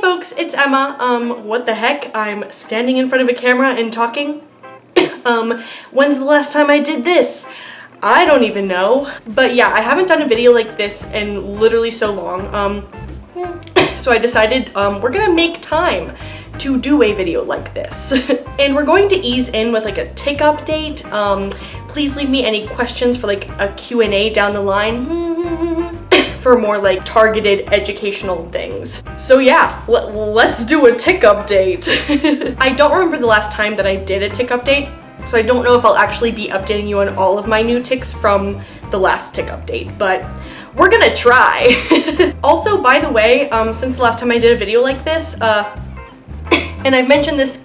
folks, it's Emma. What the heck? I'm standing in front of a camera and talking. When's the last time I did this? I don't even know. But yeah, I haven't done a video like this in literally so long. So I decided we're gonna make time to do a video like this. And we're going to ease in with like a tic update. Please leave me any questions for like a Q&A down the line. For more like targeted educational things. So yeah, let's do a tic update. I don't remember the last time that I did a tic update, so I don't know if I'll actually be updating you on all of my new tics from the last tic update, but we're gonna try. Also, by the way, since the last time I did a video like this, and I mentioned this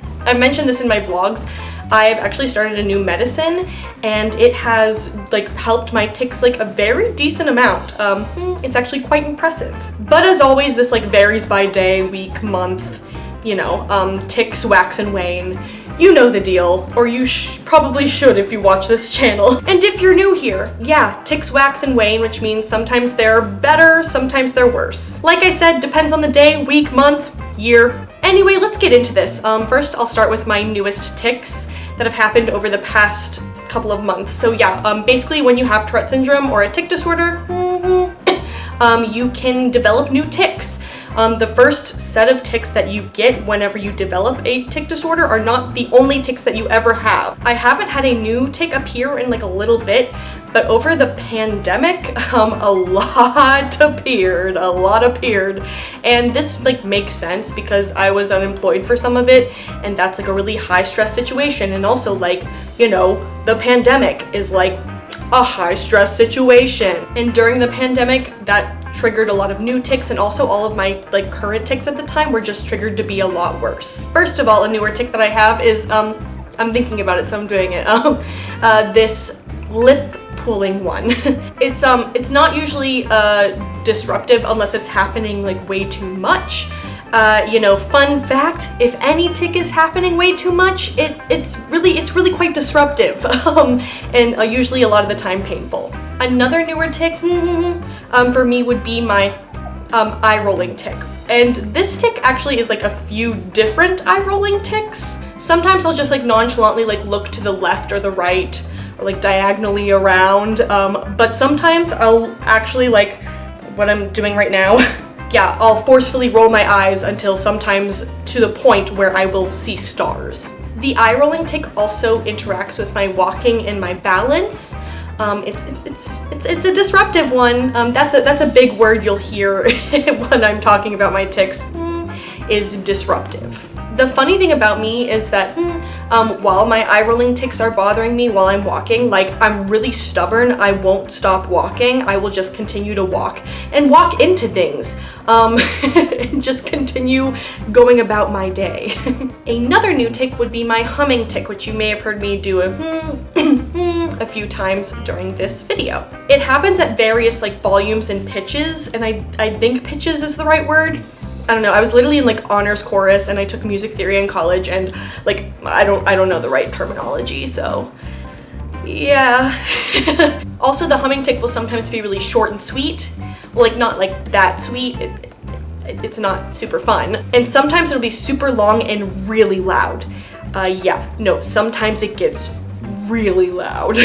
in my vlogs, I've actually started a new medicine and it has like helped my tics like a very decent amount. It's actually quite impressive. But as always, this like varies by day, week, month, you know, tics wax and wane. You know the deal, or you probably should if you watch this channel. And if you're new here, yeah, tics wax and wane, which means sometimes they're better, sometimes they're worse. Like I said, depends on the day, week, month, year. Anyway, let's get into this. First, I'll start with my newest tics that have happened over the past couple of months. So yeah, basically when you have Tourette syndrome or a tic disorder, you can develop new tics. The first set of tics that you get whenever you develop a tic disorder are not the only tics that you ever have. I haven't had a new tic appear in like a little bit, but over the pandemic, a lot appeared, and this like makes sense because I was unemployed for some of it, and that's like a really high stress situation, and also like, you know, the pandemic is like a high stress situation, and during the pandemic that triggered a lot of new tics, and also all of my like current tics at the time were just triggered to be a lot worse. First of all, a newer tic that I have is, I'm thinking about it, so I'm doing it, this lip pulling one. It's not usually disruptive unless it's happening like way too much. You know, fun fact, if any tic is happening way too much, it's really quite disruptive, and usually a lot of the time painful. Another newer tic for me would be my eye rolling tic. And this tic actually is like a few different eye rolling tics. Sometimes I'll just like nonchalantly like look to the left or the right, or like diagonally around, but sometimes I'll actually, like what I'm doing right now, yeah, I'll forcefully roll my eyes until sometimes to the point where I will see stars. The eye rolling tic also interacts with my walking and my balance. It's a disruptive one. That's a big word you'll hear when I'm talking about my tics, is disruptive. The funny thing about me is that while my eye rolling tics are bothering me while I'm walking, like I'm really stubborn, I won't stop walking. I will just continue to walk and walk into things, and just continue going about my day. Another new tic would be my humming tic, which you may have heard me do a few times during this video. It happens at various like volumes and pitches, and I think pitches is the right word. I don't know, I was literally in like honors chorus and I took music theory in college, and like I don't know the right terminology, so yeah. Also, the humming tic will sometimes be really short and sweet. Well, like not like that sweet, it's not super fun. And sometimes it'll be super long and really loud. Yeah, no, sometimes it gets really loud.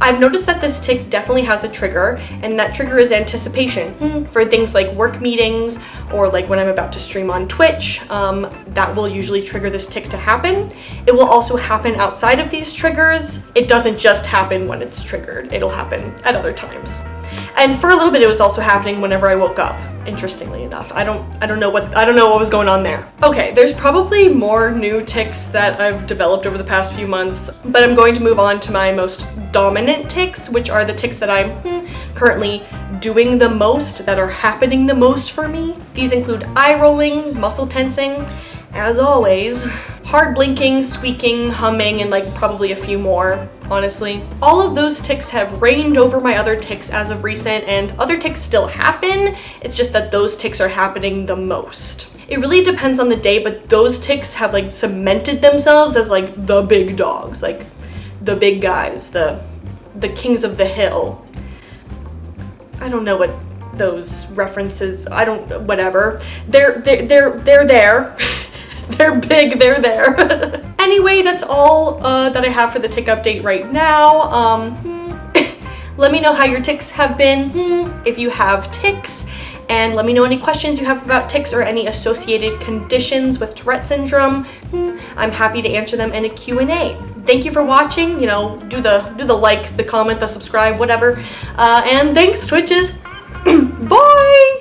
I've noticed that this tic definitely has a trigger, and that trigger is anticipation for things like work meetings or like when I'm about to stream on Twitch. That will usually trigger this tic to happen. It will also happen outside of these triggers. It doesn't just happen when it's triggered, it'll happen at other times. And for a little bit it was also happening whenever I woke up, interestingly enough. I don't know what was going on there. Okay, there's probably more new tics that I've developed over the past few months, but I'm going to move on to my most dominant tics, which are the tics that I'm currently doing the most, that are happening the most for me. These include eye rolling, muscle tensing, as always, hard blinking, squeaking, humming, and like probably a few more, honestly. All of those tics have reigned over my other tics as of recent, and other tics still happen. It's just that those tics are happening the most. It really depends on the day, but those tics have like cemented themselves as like the big dogs, like the big guys, the kings of the hill. I don't know what those references. I don't, whatever. They're there. They're big, they're there. Anyway, that's all that I have for the tick update right now. Let me know how your tics have been, if you have tics, and let me know any questions you have about tics or any associated conditions with Tourette syndrome. I'm happy to answer them in a Q&A. Thank you for watching. You know, do the like, the comment, the subscribe, whatever. And thanks, Twitches. Bye!